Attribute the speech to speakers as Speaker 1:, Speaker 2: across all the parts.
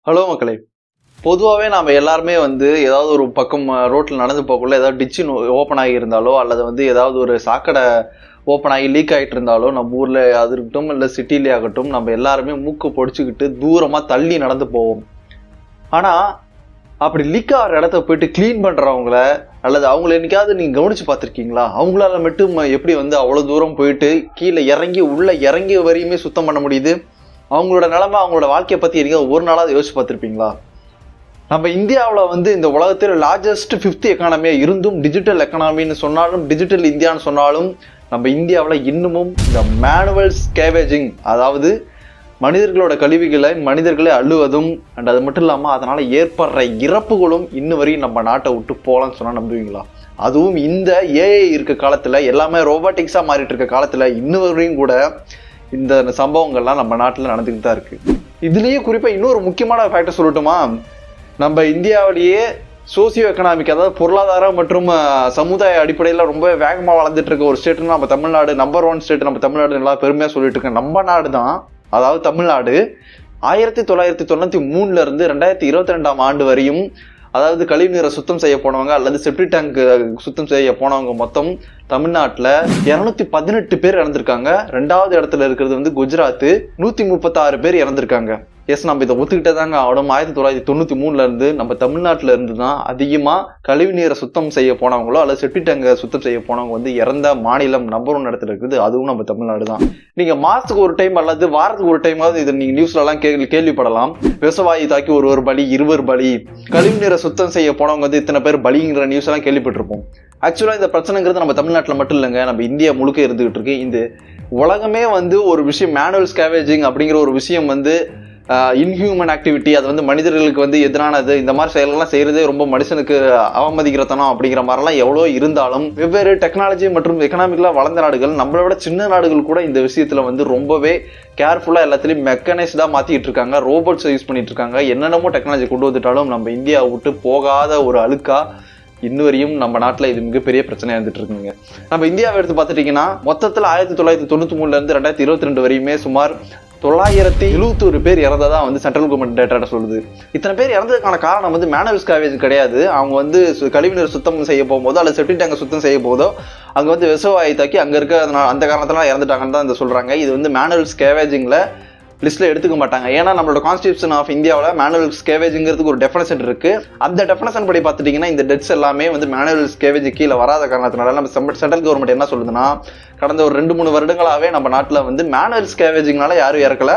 Speaker 1: Hello மக்களே, பொதுவாகவே நாம் எல்லாருமே ஏதாவது ஒரு பக்கம் ரோட்டில் நடந்து போகக்குள்ள ஏதாவது டிச்சு ஓப்பன் ஆகி இருந்தாலோ அல்லது ஏதாவது ஒரு சாக்கடை ஓப்பன் ஆகி லீக் ஆகிட்டு இருந்தாலோ நம்ம ஊரில் அது இருக்கட்டும் இல்லை சிட்டிலே ஆகட்டும் நம்ம எல்லாருமே மூக்கு பொடிச்சுக்கிட்டு தூரமாக தள்ளி நடந்து போவோம். ஆனால் அப்படி லீக் ஆகிற இடத்த போயிட்டு க்ளீன் பண்ணுறவங்கள அல்லது அவங்கள என்னைக்காவது நீங்கள் கவனித்து பார்த்துருக்கீங்களா? அவங்களால மட்டும் எப்படி அவ்வளோ தூரம் போயிட்டு கீழே இறங்கி உள்ளே இறங்கி வரையுமே சுத்தம் பண்ண முடியுது? அவங்களோட நிலைமை, அவங்களோட வாழ்க்கையை பற்றி என்னைக்காவது ஒரு நாளாவது யோசிச்சு பார்த்துருப்பீங்களா? நம்ம இந்தியாவில் இந்த உலகத்தில் லார்ஜஸ்ட் 5th எக்கானமியாக இருந்தும் டிஜிட்டல் எக்கானமின்னு சொன்னாலும் டிஜிட்டல் இந்தியான்னு சொன்னாலும் நம்ம இந்தியாவில் இன்னமும் இந்த மேனுவல் ஸ்கேவேஜிங், அதாவது மனிதர்களோட கழிவுகளை மனிதர்களே அள்ளுவதும் அண்ட் அது மட்டும் இல்லாமல் அதனால் ஏற்படுற இறப்புகளும் இன்னும் வரையும் நம்ம நாட்டை விட்டு போகலான்னு சொன்னால் நம்புவீங்களா? அதுவும் இந்த ஏஐ இருக்க காலத்தில், எல்லாமே ரோபோட்டிக்ஸாக மாறிட்டு இருக்க காலத்தில் இன்னும் வரையும் கூட இந்த சம்பவங்கள்லாம் நம்ம நாட்டில் நடந்துக்கிட்டு தான் இருக்குது. இதுலேயே குறிப்பாக இன்னொரு முக்கியமான ஃபேக்டர் சொல்லட்டுமா? நம்ம இந்தியாவிலேயே சோசியோ எக்கனாமிக், அதாவது பொருளாதாரம் மற்றும் சமுதாய அடிப்படையில் ரொம்ப வேகமாக வளர்ந்துட்டு இருக்க ஒரு ஸ்டேட்னு நம்ம தமிழ்நாடு. நம்பர் 1 ஸ்டேட் நம்ம தமிழ்நாடு நல்லா பெருமையாக சொல்லிட்டு இருக்கேன். நம்ம நாடு தான், அதாவது தமிழ்நாடு 1993 இருந்து 2022 ஆண்டு வரையும், அதாவது கழிவுநீரை சுத்தம் செய்ய போனவங்க அல்லது செப்டி டேங்க் சுத்தம் செய்ய போனவங்க மொத்தம் தமிழ்நாட்டில் 218 பேர் இறந்திருக்காங்க. 2வது இடத்துல இருக்கிறது குஜராத், 136 பேர் இறந்திருக்காங்க. எஸ், நம்ம இதை ஒத்துக்கிட்டே தாங்க ஆகணும். 1993 இருந்து நம்ம தமிழ்நாட்டில் இருந்து தான் அதிகமாக கழிவுநீரை சுத்தம் செய்ய போனவங்களோ அல்லது செப்டி டேங்கை சுத்தம் செய்ய போனவங்க இறந்த மாநிலம் நம்பர் 1 இடத்துல இருக்குது. அதுவும் நம்ம தமிழ்நாடு தான். நீங்கள் மாதத்துக்கு ஒரு டைம் அல்லது வாரத்துக்கு ஒரு டைமாவது இதை நீங்கள் நியூஸ்லலாம் கேள்விப்படலாம். விஷவாயு தாக்கி ஒரு பலி, 20 பலி, கழிவுநீரை சுத்தம் செய்ய போனவங்க இத்தனை பேர் பலிங்கிற நியூஸ் எல்லாம் கேள்விப்பட்டிருப்போம். ஆக்சுவலாக இந்த பிரச்சனைங்கிறது நம்ம தமிழ்நாட்டில் மட்டும் இல்லைங்க, நம்ம இந்தியா முழுக்க இருந்துகிட்டு இருக்கு. இந்த உலகமே ஒரு விஷயம் மேனுவல் ஸ்கேவேஜிங் அப்படிங்கிற ஒரு விஷயம் இன்ஹியூமன் ஆக்டிவிட்டி, அது மனிதர்களுக்கு எதிரானது. இந்த மாதிரி செயல்கள்லாம் செய்யறதே ரொம்ப மனுஷனுக்கு அவமதிக்கிறதனம் அப்படிங்கிற மாதிரிலாம் எவ்வளோ இருந்தாலும் வெவ்வேறு டெக்னாலஜி மற்றும் எக்கனாமிக்கலாக வளர்ந்த நாடுகள், நம்மளோட சின்ன நாடுகள் கூட இந்த விஷயத்தில் ரொம்பவே கேர்ஃபுல்லாக எல்லாத்துலேயும் மெக்கனைஸ்டாக மாற்றிக்கிட்டு இருக்காங்க. ரோபோட்ஸை யூஸ் பண்ணிட்டு இருக்காங்க. என்னென்னமோ டெக்னாலஜி கொண்டு வந்துட்டாலும் நம்ம இந்தியாவை விட்டு போகாத ஒரு அழுக்கா இன்னும் வரையும் நம்ம நாட்டில் இது மிகப்பெரிய பிரச்சனையாக இருந்துட்டு இருக்குங்க. நம்ம இந்தியாவை எடுத்து பார்த்துட்டிங்கன்னா மொத்தத்தில் 1993 இருந்து 2022 வரையுமே சுமார் 971 பேர் இறந்ததா சென்ட்ரல் கவர்மெண்ட் டேட்டா சொல்லுது. இத்தனை பேர் இறந்ததுக்கான காரணம் மேனுவல் ஸ்கேவேஜ் கிடையாது. அவங்க கழிவுநீர் சுத்தம் செய்ய போகும்போதோ அல்லது செப்டி டேங்கை சுத்தம் செய்ய போதோ அங்கே விஷவாயு தாக்கி அங்கே இருக்க அந்த காரணத்தினால இறந்துட்டாங்கன்னு தான் சொல்கிறாங்க. இது மேனுவல் ஸ்கேவேஜிங்கில் லிஸ்ட்டில் எடுத்துக்க மாட்டாங்க. ஏன்னா நம்மளோட கான்ஸ்டிடியூஷன் ஆஃப் இந்தியாவில் மேனுவல் ஸ்கேவேஜிங்கிறதுக்கு ஒரு டெஃபினேஷன் இருக்குது. அந்த டெஃபினேஷன் படி பார்த்துட்டிங்கன்னா இந்த டெத்ஸ் எல்லாமே மேனுவல் ஸ்கேவேஜ் கீழே வராத காரணத்தினால நம்ம சென்ட்ரல் கவர்மெண்ட் என்ன சொல்லுதுன்னா, கடந்த ஒரு 2-3 வருடங்களாகவே நம்ம நாட்டில் மேனுவல் ஸ்கேவேஜிங்னால யாரும் இறக்கல,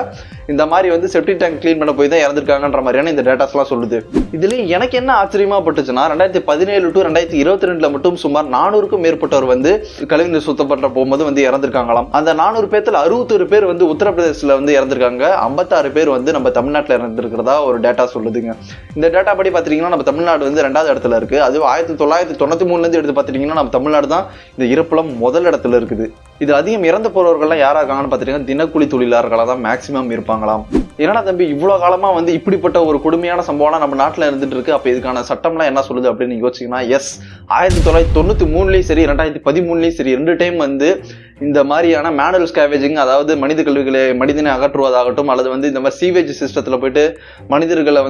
Speaker 1: இந்த மாதிரி செப்டி டேங்க் க்ளீன் பண்ண போய் தான் இறந்துருக்காங்கன்ற மாதிரியான இந்த டேட்டாஸ்லாம் சொல்லுது. இதுலேயும் எனக்கு என்ன ஆச்சரியமா பட்டுச்சுன்னா 2017 to 2022 மட்டும் சுமார் 400க்கும் மேற்பட்டவர் கழிவுநீர் சுத்தம் பண்ற போகும்போது இறந்திருக்காங்களாம். அந்த 400 பேர்த்துல 61 பேர் உத்தரப்பிரதேசத்தில் இறந்திருக்காங்க. 56 பேர் நம்ம தமிழ்நாட்டில் இறந்திருக்கிறதா ஒரு டேட்டா சொல்லுதுங்க. இந்த டேட்டா படி பார்த்துட்டீங்கன்னா நம்ம தமிழ்நாடு 2வது இடத்துல இருக்கு. அது 1993 எடுத்து பார்த்துட்டீங்கன்னா நம்ம தமிழ்நாடு தான் இந்த இறப்புல முதல் இடத்துல இருக்குது. இது அதிகம் இறந்து போறவர்கள்லாம் யாரா இருக்காங்கன்னு பார்த்துட்டீங்கன்னா தினக்கூலி தொழிலாளர்களாக தான் மேக்சிமம் இருப்பாங்களாம். ஏன்னா தம்பி, இவ்வளோ காலமா இப்படிப்பட்ட ஒரு கொடுமையான சம்பவம் நம்ம நாட்டில் இருந்துட்டு இருக்கு. அப்போ இதுக்கான சட்டம்லாம் என்ன சொல்லுது அப்படின்னு யோசிச்சிங்கன்னா, எஸ், 1993லயும் சரி 2013லயும் சரி 2 டைம் இந்த மாதிரியான மேனுவல் ஸ்கேவேஜிங், அதாவது மனித கழிவுகளை மனிதனை அகற்றுவதாகட்டும் அல்லது இந்த மாதிரி சீவேஜ் சிஸ்டத்தில் போயிட்டு மனிதர்களை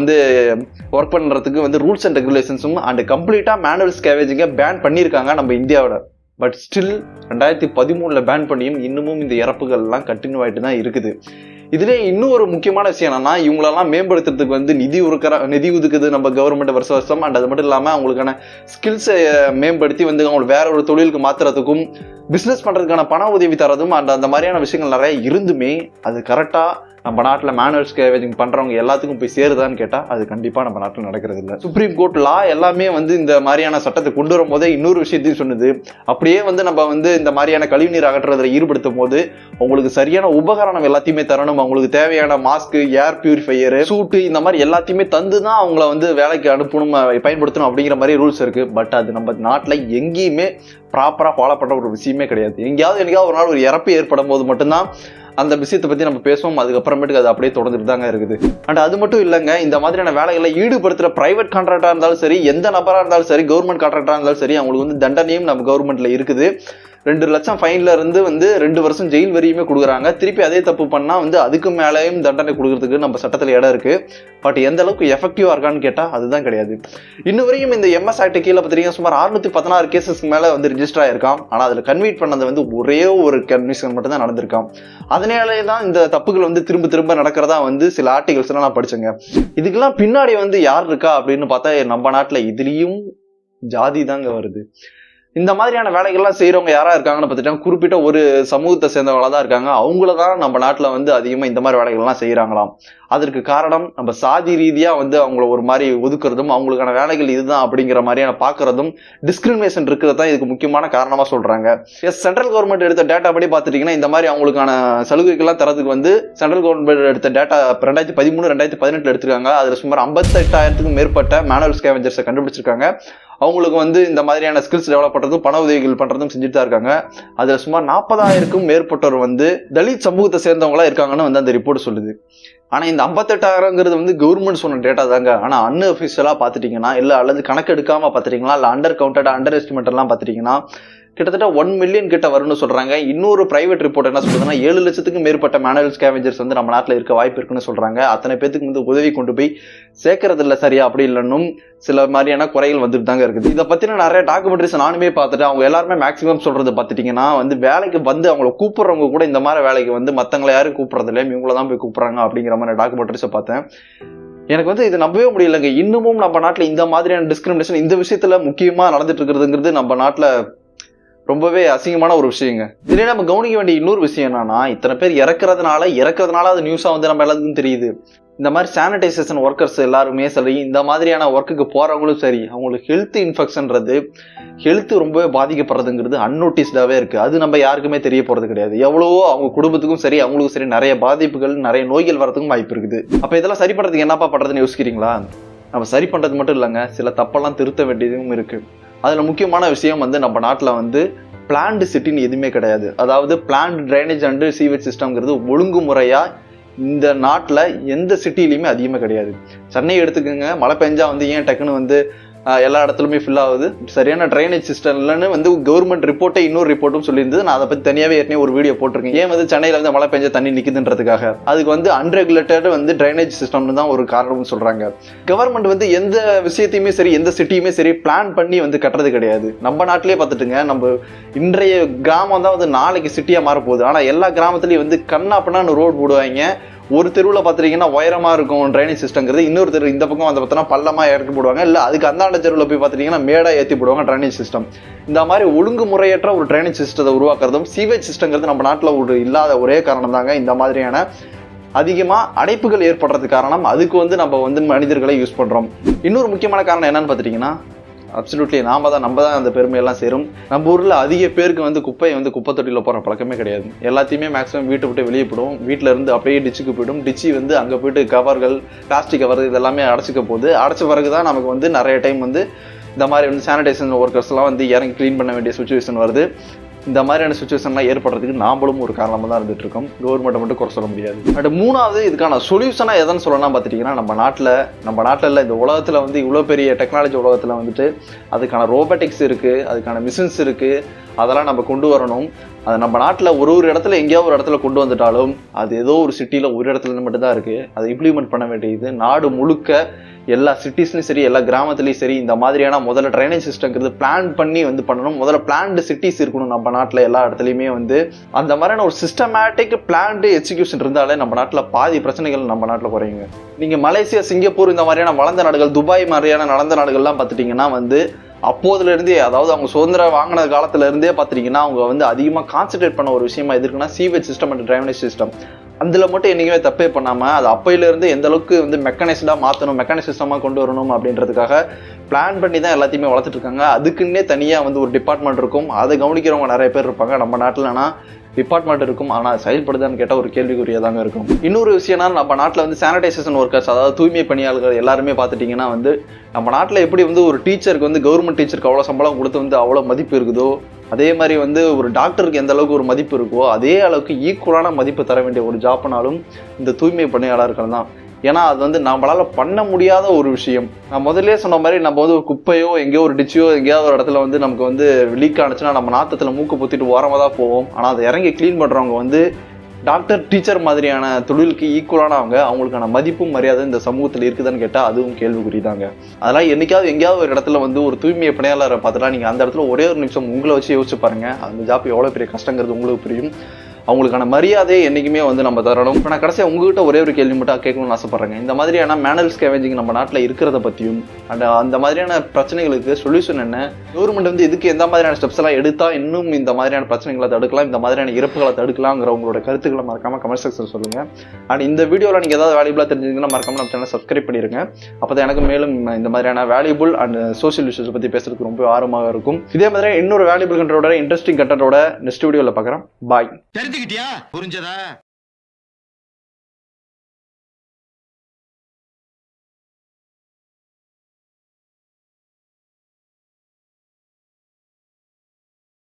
Speaker 1: ஒர்க் பண்ணுறதுக்கு ரூல்ஸ் அண்ட் ரெகுலேஷன்ஸும் அண்ட் கம்ப்ளீட்டாக மேனுவல் ஸ்கேவேஜிங்கை பேன் பண்ணியிருக்காங்க நம்ம இந்தியாவோட. பட் ஸ்டில் 2013 பேன் பண்ணியும் இன்னமும் இந்த இறப்புகள்லாம் கண்டினியூ ஆகிட்டு தான் இருக்குது. இதுலேயே இன்னும் ஒரு முக்கியமான விஷயம் என்னன்னா, இவங்களெல்லாம் மேம்படுத்துறதுக்கு நிதி ஒதுக்குது நம்ம கவர்மெண்ட் வருஷம். அண்ட் அது மட்டும் இல்லாமல் அவங்களுக்கான ஸ்கில்ஸை மேம்படுத்தி அவங்களுக்கு வேற ஒரு தொழிலுக்கு மாற்றுறதுக்கும் பிஸ்னஸ் பண்ணுறதுக்கான பண உதவி தரதும் அந்த மாதிரியான விஷயங்கள் நிறைய இருந்துமே அது கரெக்டாக நம்ம நாட்டில் மேனுவல் ஸ்கேவேஜிங் பண்ணுறவங்க எல்லாத்துக்கும் போய் சேருதான்னு கேட்டால் அது கண்டிப்பாக நம்ம நாட்டில் நடக்கிறது இல்லை. சுப்ரீம் கோர்ட் லா எல்லாமே இந்த மாதிரியான சட்டத்தை கொண்டு வரும் போதே இன்னொரு விஷயத்தையும் சொன்னது. அப்படியே நம்ம இந்த மாதிரியான கழிவுநீர் அகற்றுறதை ஈடுபடுத்தும் போது உங்களுக்கு சரியான உபகரணம் எல்லாத்தையுமே தரணும். அவங்களுக்கு தேவையான மாஸ்க், ஏர் பியூரிஃபையர், சூட்டு, இந்த மாதிரி எல்லாத்தையுமே தந்து தான் அவங்கள வேலைக்கு அனுப்பணும், பயன்படுத்தணும் அப்படிங்கிற மாதிரி ரூல்ஸ் இருக்கு. பட் அது நம்ம நாட்டில் எங்கேயுமே ப்ராப்பராக ஃபாலோ பண்ணுற ஒரு விஷயமே கிடையாது. எங்கேயாவது ஒரு நாள் ஒரு இறப்பு ஏற்படும் போது மட்டும்தான் அந்த விஷயத்தை பற்றி நம்ம பேசுவோம். அதுக்கப்புறமேட்டுக்கு அது அப்படியே தொடர்ந்துட்டு தாங்க இருக்குது. அண்ட் அது மட்டும் இல்லைங்க, இந்த மாதிரியான வேலைகளை ஈடுபடுத்துகிற பிரைவேட் கான்ட்ராக்டாக இருந்தாலும் சரி, எந்த நபராக இருந்தாலும் சரி, கவர்மெண்ட் கான்ட்ராக்டாக இருந்தாலும் சரி, அவங்களுக்கு தண்டனையும் நம்ம கவர்மெண்ட்டில் இருக்குது. 2 லட்சம் ஃபைன்ல இருந்து வந்து 2 வருஷம் ஜெயில் வரையுமே கொடுக்குறாங்க. திருப்பி அதே தப்பு பண்ணா வந்து அதுக்கு மேலேயும் தண்டனை கொடுக்கறதுக்கு நம்ம சட்டத்தில் இடம் இருக்கு. பட் எந்த அளவுக்கு எஃபெக்டிவா இருக்கான்னு கேட்டா அதுதான் கிடையாது. இன்னும் வரையும் இந்த MS ஆக்ட் கீழே பார்த்தீங்கன்னா சுமார் 616 கேசஸ்க்கு மேல வந்து ரிஜிஸ்டர் ஆயிருக்கான். ஆனா அதுல கன்வீட் பண்ணது வந்து ஒரே ஒரு கன்விஷன் மட்டும் தான் நடந்திருக்கான். அதனாலே தான் இந்த தப்புகள் வந்து திரும்ப திரும்ப நடக்கிறதா வந்து சில ஆர்டிகல்ஸ் எல்லாம் நான் படிச்சேங்க. இதுக்கெல்லாம் பின்னாடி வந்து யார் இருக்கா அப்படின்னு பார்த்தா நம்ம நாட்டுல இதுலயும் ஜாதி தாங்க வருது. இந்த மாதிரியான வேலைகள்லாம் செய்யறவங்க யாரா இருக்காங்கன்னு பார்த்துட்டா குறிப்பிட்ட ஒரு சமூகத்தை சேர்ந்தவங்களா தான் இருக்காங்க. அவங்களதான் நம்ம நாட்டுல வந்து அதிகமா இந்த மாதிரி வேலைகள்லாம் செய்யறாங்களாம். அதற்கு காரணம் நம்ம சாதி ரீதியா வந்து அவங்கள ஒரு மாதிரி ஒதுக்குறதும் அவங்களுக்கான வேலைகள் இதுதான் அப்படிங்கிற மாதிரியான பாக்குறதும் டிஸ்கிரிமினேஷன் இருக்கிறது தான் இதுக்கு முக்கியமான காரணமா சொல்றாங்க. சென்ட்ரல் கவர்மெண்ட் எடுத்த டேட்டா படி பாத்துட்டீங்கன்னா இந்த மாதிரி அவங்களுக்கான சலுகைகள்லாம் தரதுக்கு வந்து சென்ட்ரல் கவர்மெண்ட் எடுத்த டேட்டா 2013 2018 எடுத்திருக்காங்க. அதுல சுமார் 58,000க்கும் மேற்பட்ட மேனுவல் ஸ்கேவெஞ்சர்ஸை கண்டுபிடிச்சிருக்காங்க. அவங்களுக்கு வந்து இந்த மாதிரியான ஸ்கில்ஸ் டெவலப் பண்றதும் பண உதவிகள் பண்றதும் செஞ்சுட்டு தான் இருக்காங்க. அதுல சுமார் 40,000க்கும் மேற்பட்டவர் வந்து தலித் சமூகத்தை சேர்ந்தவங்களா இருக்காங்கன்னு வந்து அந்த ரிப்போர்ட் சொல்லுது. ஆனா இந்த 58,000ங்கிறது வந்து கவர்மெண்ட் சொன்ன டேட்டா தாங்க. ஆனா அன்அஃபிஷியலா பாத்துட்டீங்கன்னா இல்ல அல்லது கணக்கு எடுக்காம பாத்துட்டீங்கன்னா இல்ல அண்டர் கவுண்டட் அண்டர் எஸ்டிமேட் எல்லாம் பாத்துட்டீங்கன்னா கிட்டத்தட்ட 1 மில்லியன் கிட்ட வரும்னு சொல்றாங்க. இன்னொரு பிரைவேட் ரிப்போர்ட் என்ன சொல்றதுன்னா 7 லட்சத்துக்கும் மேற்பட்ட மேனுவல் ஸ்கேவெஞ்சர்ஸ் வந்து நம்ம நாட்டில் இருக்க வாய்ப்பு இருக்குன்னு சொல்றாங்க. அத்தனை பேத்துக்கு வந்து உதவி கொண்டு போய் சேர்க்கறது இல்ல சரியா அப்படி இல்லைன்னும் சில மாதிரியான குறைகள் வந்துட்டு தாங்க இருக்குது. இதை பத்தின நிறைய டாக்குமெண்ட்ரிஸ் நானுமே பார்த்துட்டு அவங்க எல்லாருமே மேக்ஸிமம் சொல்றது பாத்துட்டீங்கன்னா வந்து வேலைக்கு வந்து அவங்களை கூப்பிடுறவங்க கூட இந்த மாதிரி வேலைக்கு வந்து மத்தவங்களை யாரும் கூப்பிடுறது இல்லை, இவங்களதான் போய் கூப்பிடுறாங்க அப்படிங்கிற மாதிரி டாக்குமெண்ட்ரிஸை பார்த்தேன். எனக்கு வந்து இது நம்பவே முடியலங்க. இன்னமும் நம்ம நாட்டுல இந்த மாதிரியான டிஸ்கிரிமினேஷன் இந்த விஷயத்துல முக்கியமா நடந்துட்டு இருக்கிறதுங்கிறது நம்ம நாட்டுல ரொம்பவே அசிங்கமான ஒரு விஷயங்க. இதுல நம்ம கவனிக்க வேண்டிய இன்னொரு விஷயம் என்னன்னா இத்தனை பேர் இறக்குறதுனால அது நியூஸா வந்து நம்ம எல்லாத்துக்கும் தெரியுது. இந்த மாதிரி சானிடைசேஷன் ஒர்க்கர்ஸ் எல்லாருமே சரி இந்த மாதிரியான ஒர்க்குக்கு போறவங்களும் சரி அவங்களுக்கு ஹெல்த் இன்ஃபெக்ஷன்றது ஹெல்த் ரொம்பவே பாதிக்கப்படுறதுங்கிறது அன்னோட்டிஸ்டாவே இருக்கு. அது நம்ம யாருக்குமே தெரிய போறது கிடையாது. எவ்வளவோ அவங்க குடும்பத்துக்கும் சரி அவங்களுக்கும் சரி நிறைய பாதிப்புகள் நிறைய நோய்கள் வரதுக்கும் வாய்ப்பு இருக்குது. அப்ப இதெல்லாம் சரி பண்றதுக்கு என்னப்பா பண்றதுன்னு யோசிக்கிறீங்களா? நம்ம சரி பண்றது மட்டும் இல்லைங்க, சில தப்பெல்லாம் திருத்த வேண்டியதும் இருக்கு. அதுல முக்கியமான விஷயம் வந்து நம்ம நாட்டுல வந்து பிளான்டு சிட்டின்னு எதுவுமே கிடையாது. அதாவது பிளான்டு ட்ரைனேஜ் அண்ட் சீவேஜ் சிஸ்டம்ங்கிறது ஒழுங்குமுறையா இந்த நாட்டுல எந்த சிட்டிலையுமே அதிகமா கிடையாது. சென்னை எடுத்துக்கோங்க, மழை பெஞ்சா வந்து ஏன் டக்குன்னு வந்து எல்லா இடத்துலயுமே ஃபில் ஆகுது, சரியான ட்ரைனேஜ் சிஸ்டம் இல்லைன்னு வந்து கவர்மெண்ட் ரிப்போர்ட்டே இன்னொரு ரிப்போர்ட்டும் சொல்லியிருந்தது. நான் அதை பத்தி தனியாவே ஏற்கனவே ஒரு வீடியோ போட்டிருக்கேன். ஏன் வந்து சென்னையில வந்து மழை பெஞ்ச தண்ணி நிக்குதுன்றதுக்காக. அதுக்கு வந்து அன்ரெகுலேட்டட் வந்து ட்ரைனேஜ் சிஸ்டம்னு தான் ஒரு காரணம்னு சொல்றாங்க. கவர்மெண்ட் வந்து எந்த விஷயத்தையுமே சரி எந்த சிட்டியுமே சரி பிளான் பண்ணி வந்து கட்டுறது கிடையாது. நம்ம நாட்டிலேயே பார்த்துட்டுங்க, நம்ம இன்றைய கிராமம் தான் வந்து நாளைக்கு சிட்டியா மாறப்போகுது. ஆனா எல்லா கிராமத்துலயும் வந்து கண்ணா பண்ணான்னு ரோடு போடுவாங்க. ஒரு தெருவில் பார்த்துட்டீங்கன்னா உயரமா இருக்கும் ட்ரைனேஜ் சிஸ்டம்ங்கிறது, இன்னொரு தெரு இந்த பக்கம் வந்து பார்த்தோன்னா பள்ளமா இறக்கி போடுவாங்க, இல்லை அதுக்கு அந்தாண்ட தெருவில் போய் பார்த்துட்டீங்கன்னா மேடா ஏற்றி போடுவாங்க ட்ரைனேஜ் சிஸ்டம். இந்த மாதிரி ஒழுங்குமுறையற்ற ஒரு ட்ரைனேஜ் சிஸ்டத்தை உருவாக்குறதும் சீவேஜ் சிஸ்டம்ங்கிறது நம்ம நாட்டில் ஒரு இல்லாத ஒரே காரணம் தாங்க இந்த மாதிரியான அதிகமா அடைப்புகள் ஏற்படுறதுக்கு காரணம். அதுக்கு வந்து நம்ம வந்து மனிதர்களை யூஸ் பண்றோம். இன்னொரு முக்கியமான காரணம் என்னன்னு பார்த்துட்டீங்கன்னா அப்சல்யூட்லி நம்ம தான் அந்த பெருமையெல்லாம் சேரும். நம்ம ஊர்ல அதிக பேருக்கு வந்து குப்பையை வந்து குப்பை தொட்டியில் போற பழக்கமே கிடையாது. எல்லாத்தையுமே மேக்ஸிமம் வீட்டை விட்டு வெளியே போயிடும், வீட்டுல இருந்து அப்படியே டிச்சுக்கு போயிடும். டிச்சு வந்து அங்க போயிட்டு கவர்கள் பிளாஸ்டிக் கவர் இதெல்லாமே அடைச்சிக்க போகுது. அடைச்ச பிறகுதான் நமக்கு வந்து நிறைய டைம் வந்து இந்த மாதிரி வந்து சானிடைசேஷன் ஒர்க்கர்ஸ் எல்லாம் வந்து இறங்கி கிளீன் பண்ண வேண்டிய சுச்சுவேஷன் வருது. இந்த மாதிரியான சுச்சுவேஷன்லாம் ஏற்படுறதுக்கு நாமளும் ஒரு காரணமாக தான் இருந்துட்டு இருக்கோம். கவர்மெண்ட்டை மட்டும் குறை சொல்ல முடியாது. பட் மூணாவது இதுக்கான சொல்யூஷனாக எதுன்னு சொல்லலாம் பார்த்துட்டிங்கன்னா நம்ம நாட்டில் இல்லை, இந்த உலகத்தில் வந்து இவ்வளோ பெரிய டெக்னாலஜி உலகத்தில் வந்துட்டு அதுக்கான ரோபோட்டிக்ஸ் இருக்குது, அதுக்கான மிஷின்ஸ் இருக்குது. அதெல்லாம் நம்ம கொண்டு வரணும். அது நம்ம நாட்டில் ஒரு இடத்துல எங்கேயாவது ஒரு இடத்துல கொண்டு வந்துட்டாலும் அது ஏதோ ஒரு சிட்டியில் ஒரு இடத்துல மட்டும்தான் இருக்குது. அதை இம்ப்ளிமெண்ட் பண்ண வேண்டியது நாடு முழுக்க எல்லா சிட்டிஸ்லையும் சரி எல்லா கிராமத்துலையும் சரி இந்த மாதிரியான முதல்ல ட்ரைனேஜ் சிஸ்டம்ங்கிறது பிளான் பண்ணி வந்து பண்ணணும். முதல்ல பிளான்டு சிட்டிஸ் இருக்கணும் நம்ம நாட்டில் எல்லா இடத்துலையுமே வந்து. அந்த மாதிரியான ஒரு சிஸ்டமேட்டிக் பிளான்டு எக்ஸிக்யூஷன் இருந்தாலே நம்ம நாட்டில் பாதி பிரச்சனைகள் நம்ம நாட்டில் குறையுங்க. நீங்கள் மலேசியா, சிங்கப்பூர் இந்த மாதிரியான வளர்ந்த நாடுகள், துபாய் மாதிரியான நடந்த நாடுகள்லாம் பார்த்துட்டிங்கன்னா வந்து அப்போதுல இருந்தே, அதாவது அவங்க சுதந்திரம் வாங்கின காலத்துல இருந்தே பார்த்துட்டீங்கன்னா அவங்க வந்து அதிகமாக கான்சென்ட்ரேட் பண்ண ஒரு விஷயமா எதுக்குன்னா sewage system and drainage system. அதுல மட்டும் என்னைக்குமே தப்பே பண்ணாம அது அப்பையில இருந்து எந்த அளவுக்கு வந்து மெக்கானைஸ்டா மாற்றணும், மெக்கானிக் சிஸ்டமா கொண்டு வரணும் அப்படின்றதுக்காக பிளான் பண்ணி தான் எல்லாத்தையுமே வளர்த்துட்டு இருக்காங்க. அதுக்குன்னே தனியா வந்து ஒரு டிபார்ட்மெண்ட் இருக்கும். அதை கவனிக்கிறவங்க நிறைய பேர் இருப்பாங்க. நம்ம நாட்டிலனா டிபார்ட்மெண்ட் இருக்கும், ஆனால் செயல்படுதான்னு கேட்டால் ஒரு கேள்விக்குரியதாங்க இருக்கும். இன்னொரு விஷயம்னா நம்ம நாட்டில் வந்து சானிடைசேஷன் ஒர்க்கர்ஸ், அதாவது தூய்மை பணியாளர்கள் எல்லாருமே பார்த்துட்டிங்கன்னா வந்து நம்ம நாட்டில் எப்படி வந்து ஒரு டீச்சருக்கு வந்து கவர்மெண்ட் டீச்சருக்கு அவ்வளோ சம்பளம் கொடுத்து வந்து அவ்வளோ மதிப்பு இருக்குதோ, அதே மாதிரி வந்து ஒரு டாக்டருக்கு எந்த அளவுக்கு ஒரு மதிப்பு இருக்கோ அதே அளவுக்கு ஈக்குவலான மதிப்பு தர வேண்டிய ஒரு ஜாப்னாலும் இந்த தூய்மை பணியாளர்கள் தான். ஏன்னா அது வந்து நம்மளால பண்ண முடியாத ஒரு விஷயம். நான் முதல்ல சொன்ன மாதிரி நம்ம வந்து ஒரு குப்பையோ எங்கேயோ ஒரு டிச்சோ எங்கேயாவது ஒரு இடத்துல வந்து நமக்கு வந்து லீக் ஆனிச்சுன்னா நம்ம நாத்தத்துல மூக்கு பொத்திட்டு ஓரமாக தான் போவோம். ஆனால் அதை இறங்கி கிளீன் பண்றவங்க வந்து டாக்டர் டீச்சர் மாதிரியான தொழிலுக்கு ஈக்குவலானவங்க. அவங்களுக்கான மதிப்பும் மரியாதை இந்த சமூகத்தில் இருக்குதான்னு கேட்டால் அதுவும் கேள்விக்குறிதாங்க. அதெல்லாம் என்னைக்காவது எங்கேயாவது ஒரு இடத்துல வந்து ஒரு தூய்மை பணியாளரை பார்த்துட்டா நீங்கள் அந்த இடத்துல ஒரே ஒரு நிமிஷம் உங்களை வச்சு யோசிச்சு பாருங்க. அந்த ஜாப் எவ்வளோ பெரிய கஷ்டங்கிறது உங்களுக்கு புரியும். அவங்களுக்கான மரியாதையை என்றைக்குமே வந்து நம்ம தரணும். இப்போ நான் கடைசியாக உங்ககிட்ட ஒரே ஒரு கேள்வி மட்டும் கேட்கணும்னு ஆசைப்படுறேங்க. இந்த மாதிரியான மேனுவல் ஸ்கேவெஞ்சிங் நம்ம நாட்டில் இருக்கிறத பற்றியும் அந்த மாதிரியான பிரச்சனைகளுக்கு சொல்யூஷன் என்ன, கவர்மெண்ட் வந்து இதுக்கு எந்த மாதிரியான ஸ்டெப்ஸ் எல்லாம் எடுத்தா இன்னும் இந்த மாதிரியான பிரச்சனைகளை தடுக்கலாம், இந்த மாதிரியான இறப்புகளை தடுக்கலாங்கிற உங்களோட கருத்துக்களை மறக்காம கமெண்ட் செக்ஷன் சொல்லுங்க. அண்ட் இந்த வீடியோவில் நீங்கள் ஏதாவது வேல்யூபிளாக தெரிஞ்சுங்கன்னா மறக்காம நம்ம சேனலை சப்ஸ்கிரைப் பண்ணிருங்க. அப்போ தான் எனக்கு மேலும் இந்த மாதிரியான வேல்யூபிள் அண்ட் சோஷியல் இஷ்யூஸ் பற்றி பேசுறதுக்கு ரொம்ப ஆர்வமாக இருக்கும். இதே மாதிரி இன்னொரு வேல்யூபிள் கண்டோட இன்ட்ரெஸ்டிங் கண்டோட நெக்ஸ்ட் வீடியோவில் பார்க்குறேன். பாய்.
Speaker 2: தெரிஞ்சுக்கிட்டியா? புரிஞ்சதா?